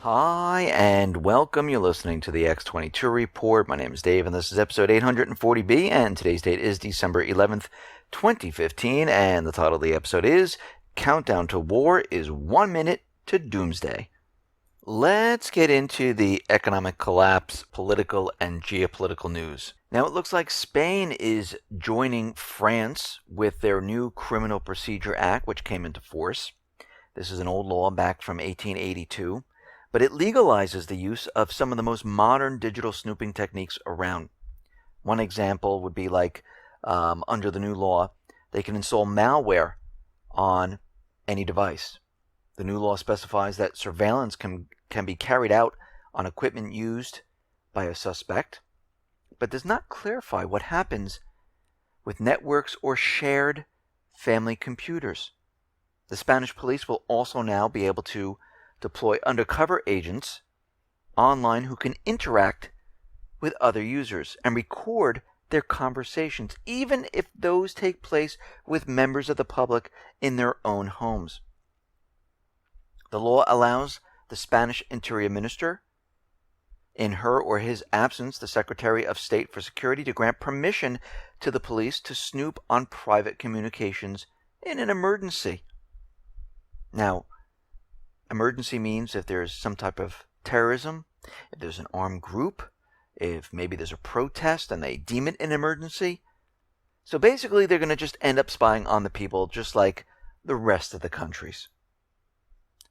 Hi, and welcome. You're listening to the X22 Report. My name is Dave, and this is episode 840B, and today's date is December 11th, 2015, and the title of the episode is Countdown to War is 1 Minute to Doomsday. Let's get into the economic collapse, political, and geopolitical news. Now, it looks like Spain is joining France with their new Criminal Procedure Act, which came into force. This is an old law back from 1882. But it legalizes the use of some of the most modern digital snooping techniques around. One example would be like, under the new law, they can install malware on any device. The new law specifies that surveillance can be carried out on equipment used by a suspect, but does not clarify what happens with networks or shared family computers. The Spanish police will also now be able to deploy undercover agents online who can interact with other users and record their conversations, even if those take place with members of the public in their own homes. The law allows the Spanish Interior Minister, in her or his absence, the Secretary of State for Security, to grant permission to the police to snoop on private communications in an emergency. Now, emergency means if there's some type of terrorism, if there's an armed group, if maybe there's a protest and they deem it an emergency. So basically, they're going to just end up spying on the people just like the rest of the countries,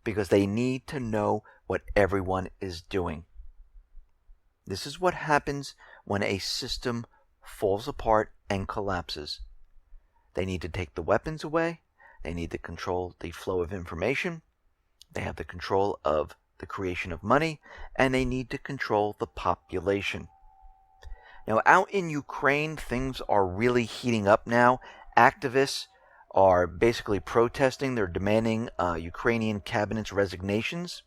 because they need to know what everyone is doing. This is what happens when a system falls apart and collapses. They need to take the weapons away. They need to control the flow of information. They have the control of the creation of money, and they need to control the population. Now, out in Ukraine, things are really heating up now. Activists are basically protesting. They're demanding Ukrainian cabinet's resignations.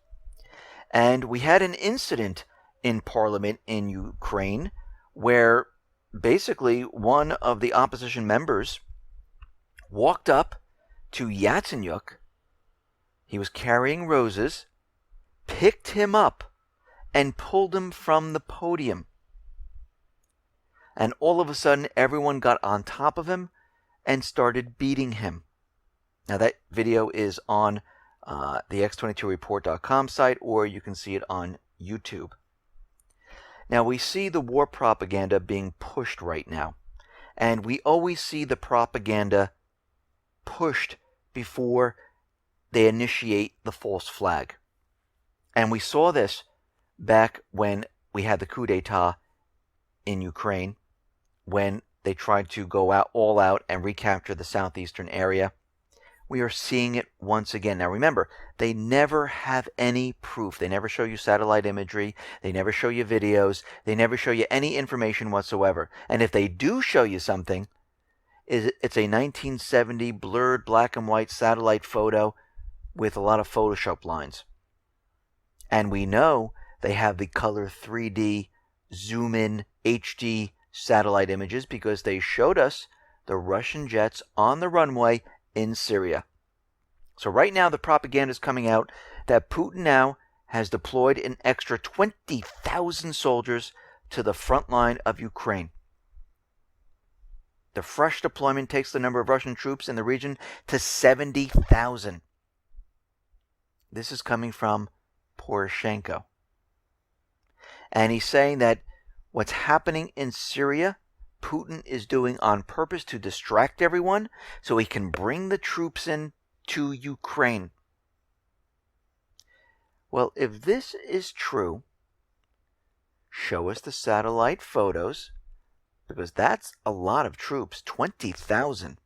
And we had an incident in parliament in Ukraine where basically one of the opposition members walked up to Yatsenyuk. He was carrying roses, picked him up, and pulled him from the podium. And all of a sudden, everyone got on top of him and started beating him. Now, that video is on the X22Report.com site, or you can see it on YouTube. Now, we see the war propaganda being pushed right now. And we always see the propaganda pushed before they initiate the false flag. And we saw this back when we had the coup d'etat in Ukraine, when they tried to go all out and recapture the southeastern area. We are seeing it once again. Now remember, they never have any proof. They never show you satellite imagery. They never show you videos. They never show you any information whatsoever. And if they do show you something, it's a 1970 blurred black and white satellite photo with a lot of Photoshop lines. And we know they have the color 3D zoom in HD satellite images because they showed us the Russian jets on the runway in Syria. So right now the propaganda is coming out that Putin now has deployed an extra 20,000 soldiers to the front line of Ukraine. The fresh deployment takes the number of Russian troops in the region to 70,000. This is coming from Poroshenko. And he's saying that what's happening in Syria, Putin is doing on purpose to distract everyone so he can bring the troops in to Ukraine. Well, if this is true, show us the satellite photos, because that's a lot of troops, 20,000.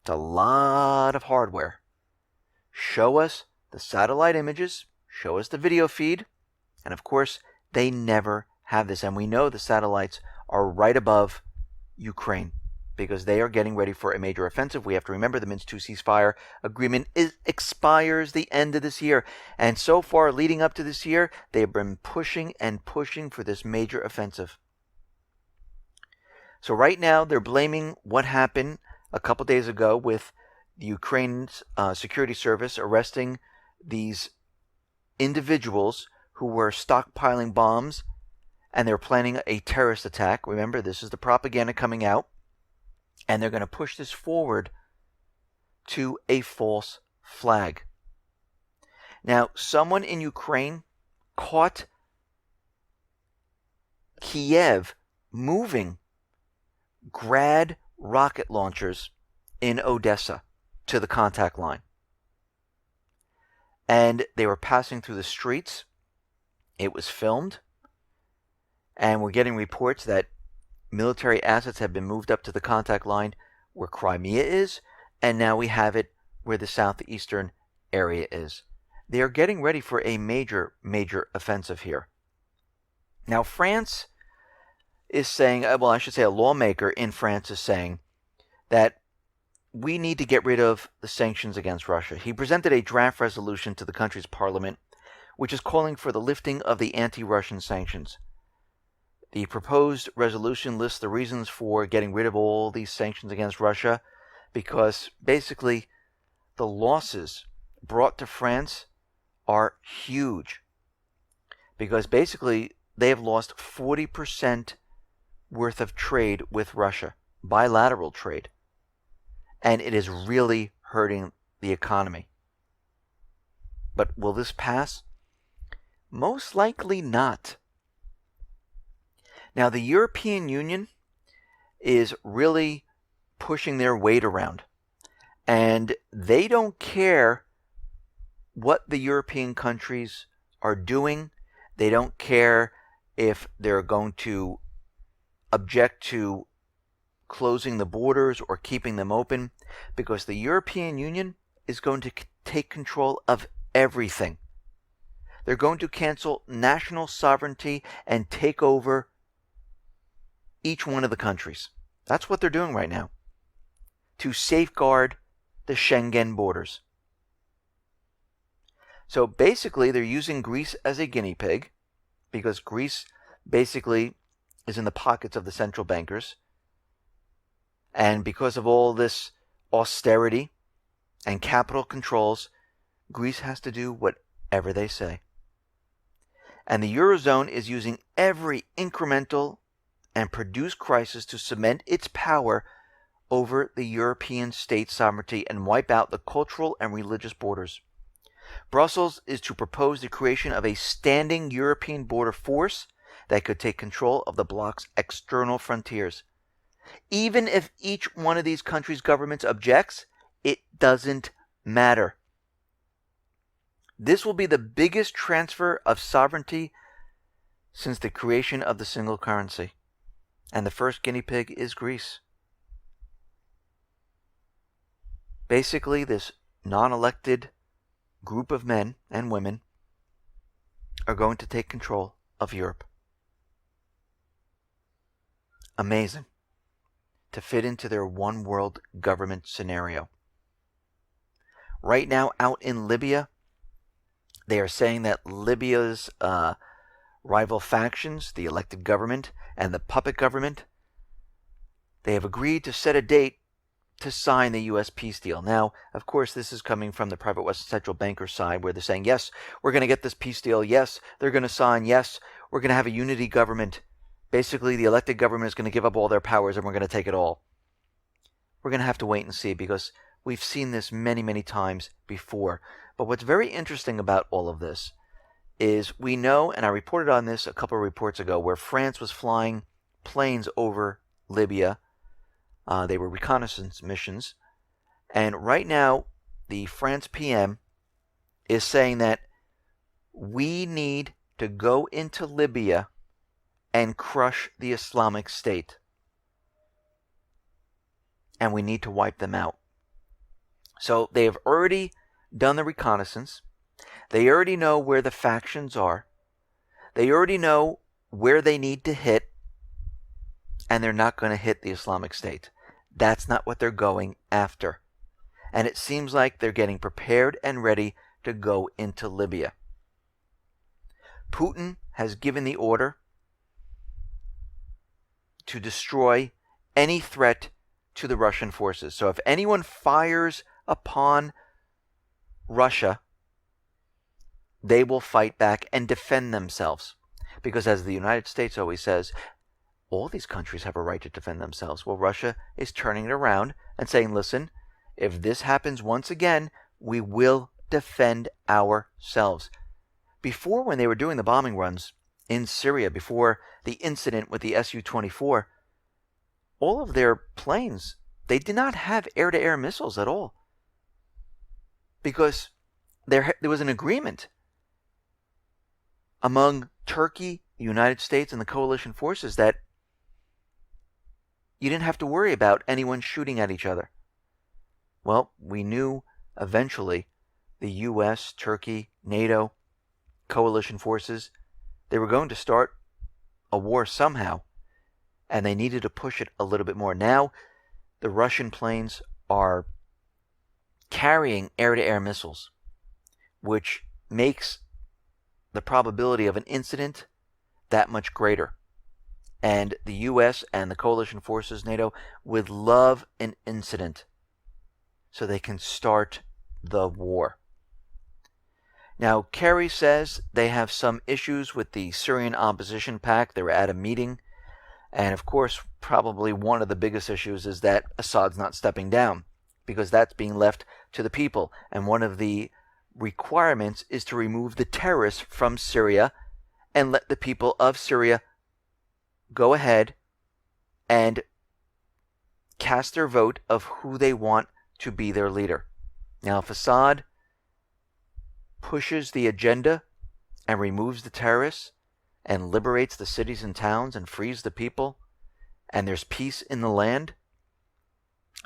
It's a lot of hardware. Show us the satellite images, show us the video feed, and of course, they never have this. And we know the satellites are right above Ukraine because they are getting ready for a major offensive. We have to remember the Minsk II ceasefire agreement expires the end of this year. And so far, leading up to this year, they have been pushing and pushing for this major offensive. So right now, they're blaming what happened a couple days ago with the Ukraine's security service arresting these individuals who were stockpiling bombs, and they're planning a terrorist attack. Remember, this is the propaganda coming out, and they're going to push this forward to a false flag. Now, someone in Ukraine caught Kiev moving Grad rocket launchers in Odessa to the contact line. And they were passing through the streets. It was filmed. And we're getting reports that military assets have been moved up to the contact line where Crimea is, and now we have it where the southeastern area is. They are getting ready for a major, major offensive here. Now, France is saying, well, I should say a lawmaker in France is saying that we need to get rid of the sanctions against Russia. He presented a draft resolution to the country's parliament, which is calling for the lifting of the anti-Russian sanctions. The proposed resolution lists the reasons for getting rid of all these sanctions against Russia, because basically the losses brought to France are huge. Because basically they have lost 40% worth of trade with Russia, bilateral trade. And it is really hurting the economy. But will this pass? Most likely not. Now, the European Union is really pushing their weight around. And they don't care what the European countries are doing. They don't care if they're going to object to closing the borders or keeping them open, because the European Union is going to take control of everything. They're going to cancel national sovereignty and take over each one of the countries. That's what they're doing right now, to safeguard the Schengen borders. So basically, they're using Greece as a guinea pig, because Greece basically is in the pockets of the central bankers. And because of all this austerity and capital controls, Greece has to do whatever they say. And the Eurozone is using every incremental and produced crisis to cement its power over the European state sovereignty and wipe out the cultural and religious borders. Brussels is to propose the creation of a standing European border force that could take control of the bloc's external frontiers. Even if each one of these countries' governments objects, it doesn't matter. This will be the biggest transfer of sovereignty since the creation of the single currency. And the first guinea pig is Greece. Basically, this non-elected group of men and women are going to take control of Europe. Amazing. To fit into their one world government scenario. Right now, out in Libya, they are saying that Libya's rival factions, the elected government and the puppet government, they have agreed to set a date to sign the U.S. peace deal. Now, of course, this is coming from the private West central banker side, where they're saying, yes, we're going to get this peace deal. Yes, they're going to sign. Yes, we're going to have a unity government. Basically, the elected government is going to give up all their powers and we're going to take it all. We're going to have to wait and see, because we've seen this many, many times before. But what's very interesting about all of this is we know, and I reported on this a couple of reports ago, where France was flying planes over Libya. They were reconnaissance missions. And right now, the France PM is saying that we need to go into Libya and crush the Islamic State. And we need to wipe them out. So they have already done the reconnaissance. They already know where the factions are. They already know where they need to hit. And they're not going to hit the Islamic State. That's not what they're going after. And it seems like they're getting prepared and ready to go into Libya. Putin has given the order to destroy any threat to the Russian forces. So if anyone fires upon Russia, they will fight back and defend themselves. Because as the United States always says, all these countries have a right to defend themselves. Well, Russia is turning it around and saying, listen, if this happens once again, we will defend ourselves. Before, when they were doing the bombing runs in Syria, before the incident with the Su-24, all of their planes, they did not have air-to-air missiles at all. Because there was an agreement among Turkey, the United States, and the coalition forces that you didn't have to worry about anyone shooting at each other. Well, we knew eventually the U.S., Turkey, NATO, coalition forces, they were going to start a war somehow, and they needed to push it a little bit more. Now, the Russian planes are carrying air-to-air missiles, which makes the probability of an incident that much greater. And the U.S. and the coalition forces, NATO, would love an incident so they can start the war. Now, Kerry says they have some issues with the Syrian opposition pact. They were at a meeting. And of course, probably one of the biggest issues is that Assad's not stepping down, because that's being left to the people. And one of the requirements is to remove the terrorists from Syria and let the people of Syria go ahead and cast their vote of who they want to be their leader. Now, if Assad pushes the agenda and removes the terrorists and liberates the cities and towns and frees the people, and there's peace in the land,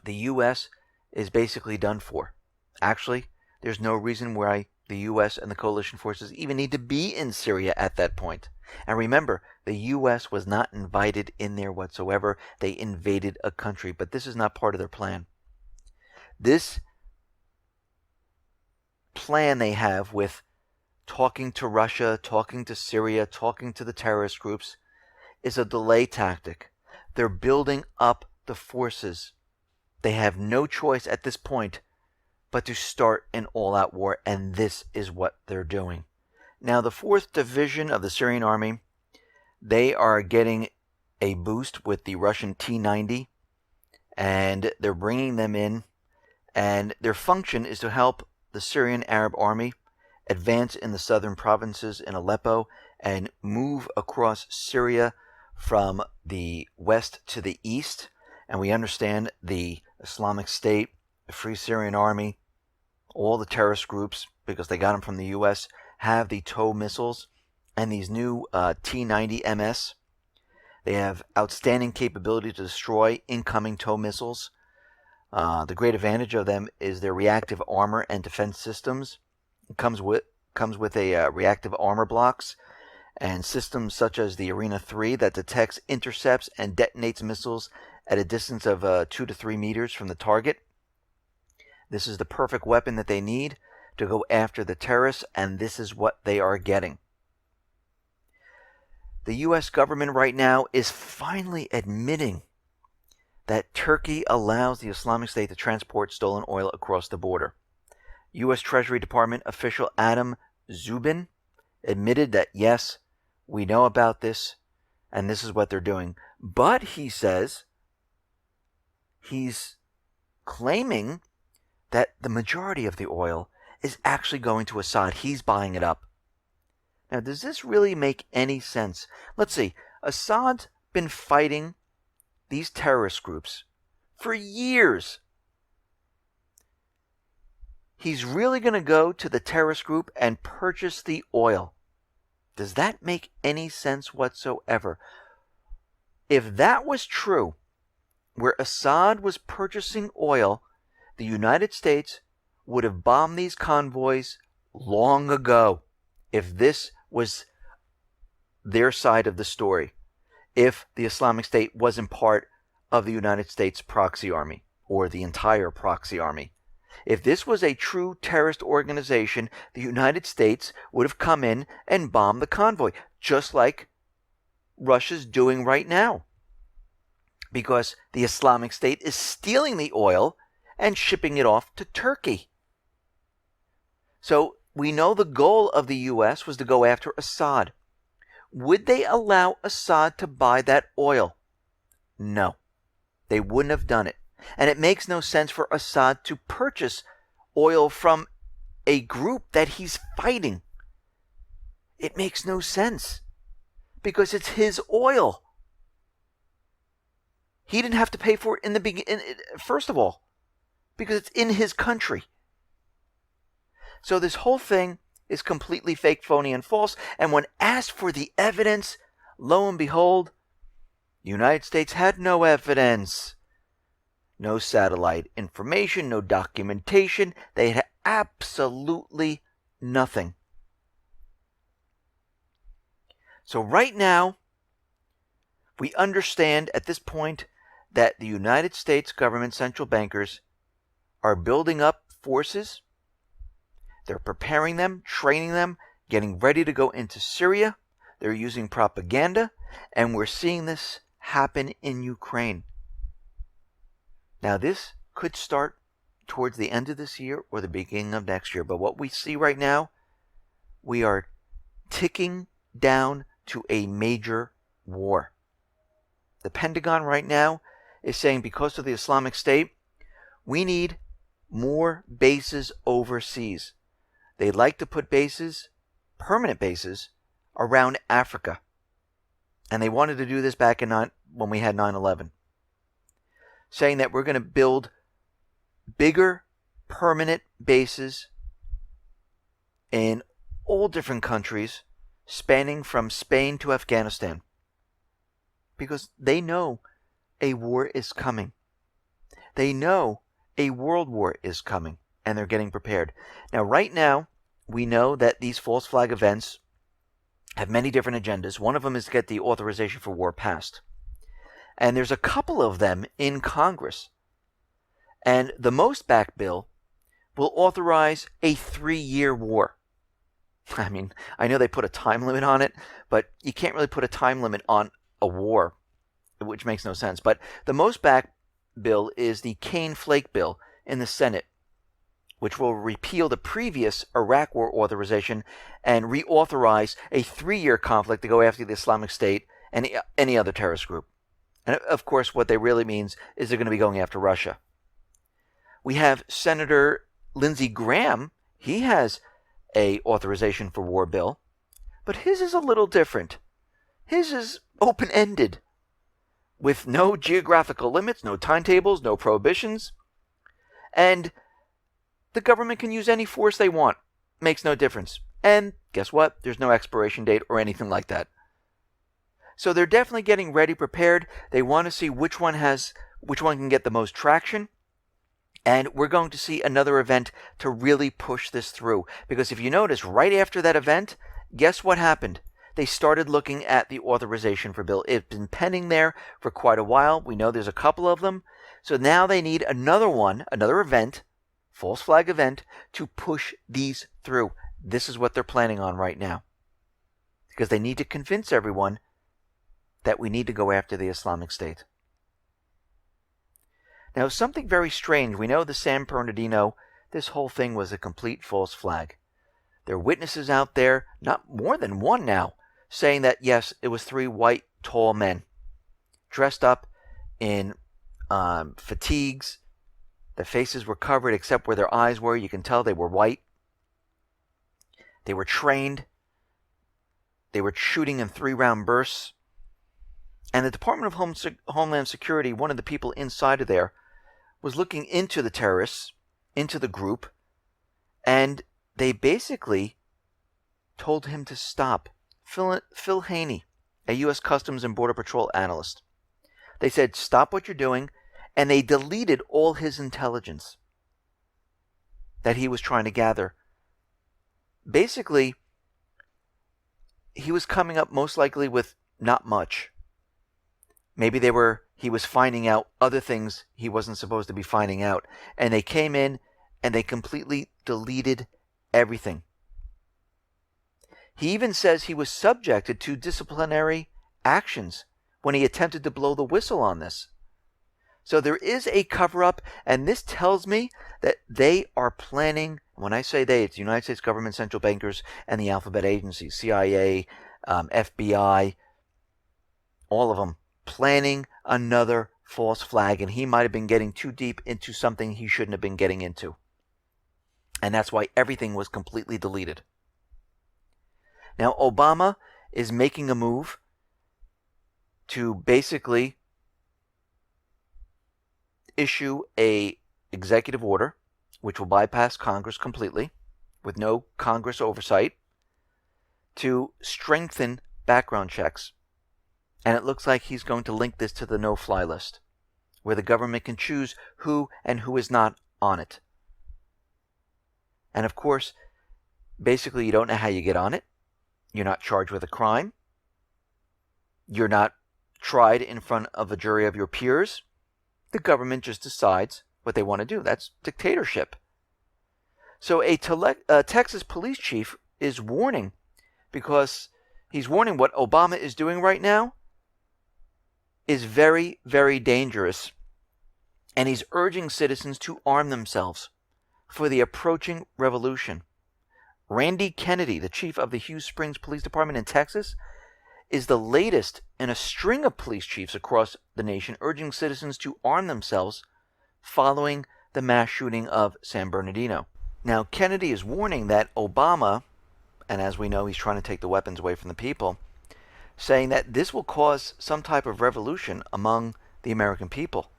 the U.S. is basically done for. Actually, there's no reason why the U.S. and the coalition forces even need to be in Syria at that point. And remember, the U.S. was not invited in there whatsoever. They invaded a country, but this is not part of their plan. This plan they have with talking to Russia, talking to Syria, talking to the terrorist groups is a delay tactic. They're building up the forces. They have no choice at this point but to start an all-out war, and this is what they're doing. Now, the 4th Division of the Syrian Army, they are getting a boost with the Russian T-90, and they're bringing them in, and their function is to help the Syrian Arab Army advance in the southern provinces in Aleppo and move across Syria from the west to the east. And we understand the Islamic State, the Free Syrian Army, all the terrorist groups, because they got them from the U.S., have the TOW missiles and these new T-90 MS. They have outstanding capability to destroy incoming TOW missiles. The great advantage of them is their reactive armor and defense systems. It comes with a reactive armor blocks and systems such as the Arena 3 that detects, intercepts, and detonates missiles at a distance of 2 to 3 meters from the target. This is the perfect weapon that they need to go after the terrorists, and this is what they are getting. The U.S. government right now is finally admitting that Turkey allows the Islamic State to transport stolen oil across the border. U.S. Treasury Department official Adam Zubin admitted that, yes, we know about this, and this is what they're doing. But, he says, he's claiming that the majority of the oil is actually going to Assad. He's buying it up. Now, does this really make any sense? Let's see. Assad's been fighting these terrorist groups for years. He's really going to go to the terrorist group and purchase the oil. Does that make any sense whatsoever? If that was true, where Assad was purchasing oil, the United States would have bombed these convoys long ago if this was their side of the story. If the Islamic State wasn't part of the United States proxy army or the entire proxy army. If this was a true terrorist organization, the United States would have come in and bombed the convoy, just like Russia's doing right now. Because the Islamic State is stealing the oil and shipping it off to Turkey. So we know the goal of the U.S. was to go after Assad. Would they allow Assad to buy that oil? No, they wouldn't have done it. And it makes no sense for Assad to purchase oil from a group that he's fighting. It makes no sense because it's his oil. He didn't have to pay for it in the beginning, first of all, because it's in his country. So this whole thing is completely fake, phony, and false. And when asked for the evidence, lo and behold, the United States had no evidence. No satellite information, no documentation. They had absolutely nothing. So right now, we understand at this point that the United States government central bankers are building up forces. They're preparing them, training them, getting ready to go into Syria. They're using propaganda, and we're seeing this happen in Ukraine. Now, this could start towards the end of this year or the beginning of next year, but what we see right now, we are ticking down to a major war. The Pentagon right now is saying because of the Islamic State, we need more bases overseas. They'd like to put bases, permanent bases, around Africa. And they wanted to do this back in when we had 9/11. Saying that we're going to build bigger permanent bases in all different countries, spanning from Spain to Afghanistan. Because they know a war is coming. They know a world war is coming, and they're getting prepared. Now, right now, we know that these false flag events have many different agendas. One of them is to get the authorization for war passed. And there's a couple of them in Congress. And the most backed bill will authorize a 3-year war. I mean, I know they put a time limit on it, but you can't really put a time limit on a war, which makes no sense. But the most backed bill is the Kane-Flake bill in the Senate, which will repeal the previous Iraq war authorization and reauthorize a 3-year conflict to go after the Islamic State and any other terrorist group. And of course, what they really means is they're going to be going after Russia. We have Senator Lindsey Graham. He has a authorization for war bill, but his is a little different. His is open-ended, with no geographical limits, no timetables, no prohibitions, and the government can use any force they want. Makes no difference. And guess what? There's no expiration date or anything like that. So they're definitely getting ready, prepared. They want to see which one can get the most traction. And we're going to see another event to really push this through. Because if you notice, right after that event, guess what happened? They started looking at the authorization for bill. It's been pending there for quite a while. We know there's a couple of them. So now they need another one, another event, false flag event, to push these through. This is what they're planning on right now. Because they need to convince everyone that we need to go after the Islamic State. Now, something very strange. We know the San Bernardino, this whole thing was a complete false flag. There are witnesses out there, not more than one now, saying that, yes, it was 3 white, tall men dressed up in fatigues. Their faces were covered except where their eyes were. You can tell they were white. They were trained. They were shooting in 3-round bursts. And the Department of Homeland Security, one of the people inside of there, was looking into the terrorists, into the group, and they basically told him to stop. Phil Haney, a U.S. Customs and Border Patrol analyst. They said, stop what you're doing, and they deleted all his intelligence that he was trying to gather. Basically, he was coming up most likely with not much. Maybe he was finding out other things he wasn't supposed to be finding out. And they came in and they completely deleted everything. He even says he was subjected to disciplinary actions when he attempted to blow the whistle on this. So there is a cover-up, and this tells me that they are planning, when I say they, it's the United States government, central bankers, and the alphabet agencies, CIA, FBI, all of them, planning another false flag, and he might have been getting too deep into something he shouldn't have been getting into. And that's why everything was completely deleted. Now, Obama is making a move to basically issue a executive order which will bypass Congress completely with no Congress oversight to strengthen background checks. And it looks like he's going to link this to the no-fly list, where the government can choose who and who is not on it. And of course, basically you don't know how you get on it. You're not charged with a crime. You're not tried in front of a jury of your peers. The government just decides what they want to do. That's dictatorship. So a Texas police chief is warning, because he's warning what Obama is doing right now is very, very dangerous. And he's urging citizens to arm themselves for the approaching revolution. Randy Kennedy, the chief of the Hughes Springs Police Department in Texas, is the latest in a string of police chiefs across the nation urging citizens to arm themselves following the mass shooting of San Bernardino. Now, Kennedy is warning that Obama, and as we know, he's trying to take the weapons away from the people, saying that this will cause some type of revolution among the American people,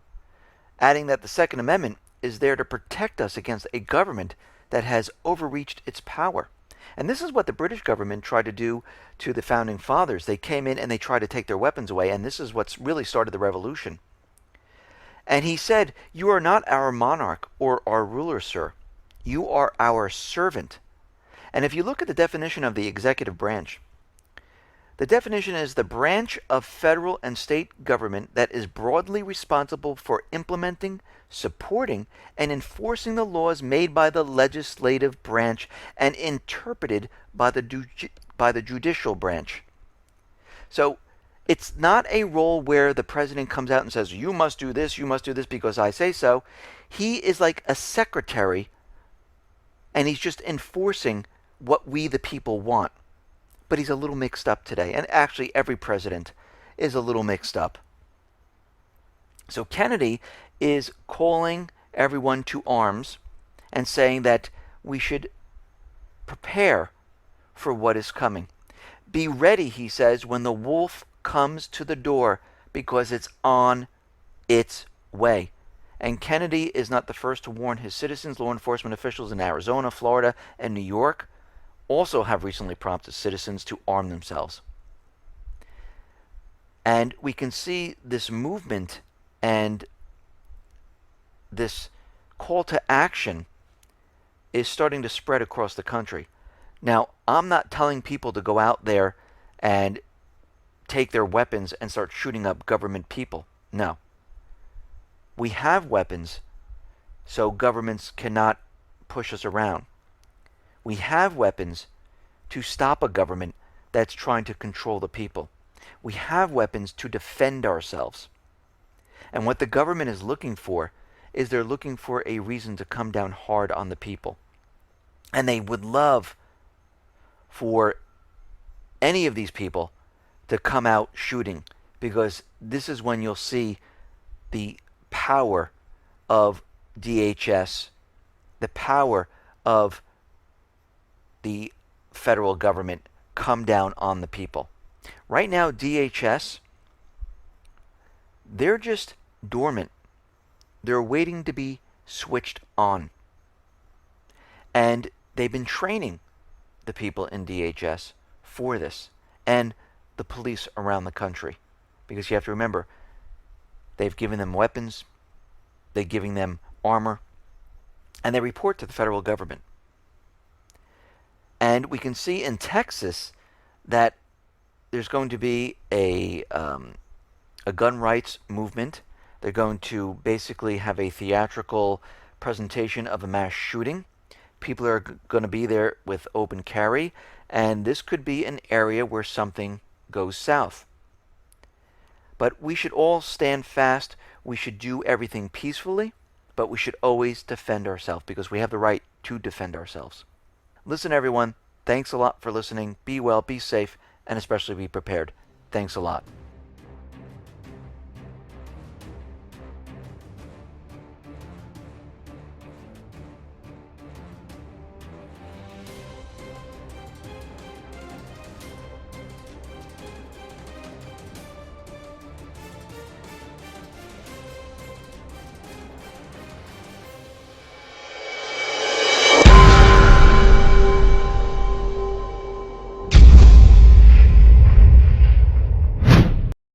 adding that the Second Amendment is there to protect us against a government that has overreached its power. And this is what the British government tried to do to the Founding Fathers. They came in and they tried to take their weapons away, and this is what's really started the revolution. And he said, "You are not our monarch or our ruler, sir. You are our servant." And if you look at the definition of the executive branch, the definition is the branch of federal and state government that is broadly responsible for implementing, supporting, and enforcing the laws made by the legislative branch and interpreted by the judicial branch. So it's not a role where the president comes out and says, you must do this because I say so. He is like a secretary, and he's just enforcing what we the people want. But he's a little mixed up today. And actually, every president is a little mixed up. So Kennedy is calling everyone to arms and saying that we should prepare for what is coming. Be ready, he says, when the wolf comes to the door, because it's on its way. And Kennedy is not the first to warn his citizens. Law enforcement officials in Arizona, Florida, and New York also have recently prompted citizens to arm themselves. And we can see this movement and this call to action is starting to spread across the country. Now, I'm not telling people to go out there and take their weapons and start shooting up government people. No. We have weapons, so governments cannot push us around. We have weapons to stop a government that's trying to control the people. We have weapons to defend ourselves. And what the government is looking for is they're looking for a reason to come down hard on the people. And they would love for any of these people to come out shooting, because this is when you'll see the power of DHS, the power of the federal government come down on the people. Right now, DHS, they're just dormant. They're waiting to be switched on. And they've been training the people in DHS for this, and the police around the country. Because you have to remember, they've given them weapons, they're giving them armor, and they report to the federal government. And we can see in Texas that there's going to be a gun rights movement. They're going to basically have a theatrical presentation of a mass shooting. People are going to be there with open carry, and this could be an area where something goes south. But we should all stand fast We should do everything peacefully, but we should always defend ourselves because we have the right to defend ourselves. Listen, everyone, thanks a lot for listening. Be well, be safe, and especially be prepared. Thanks a lot.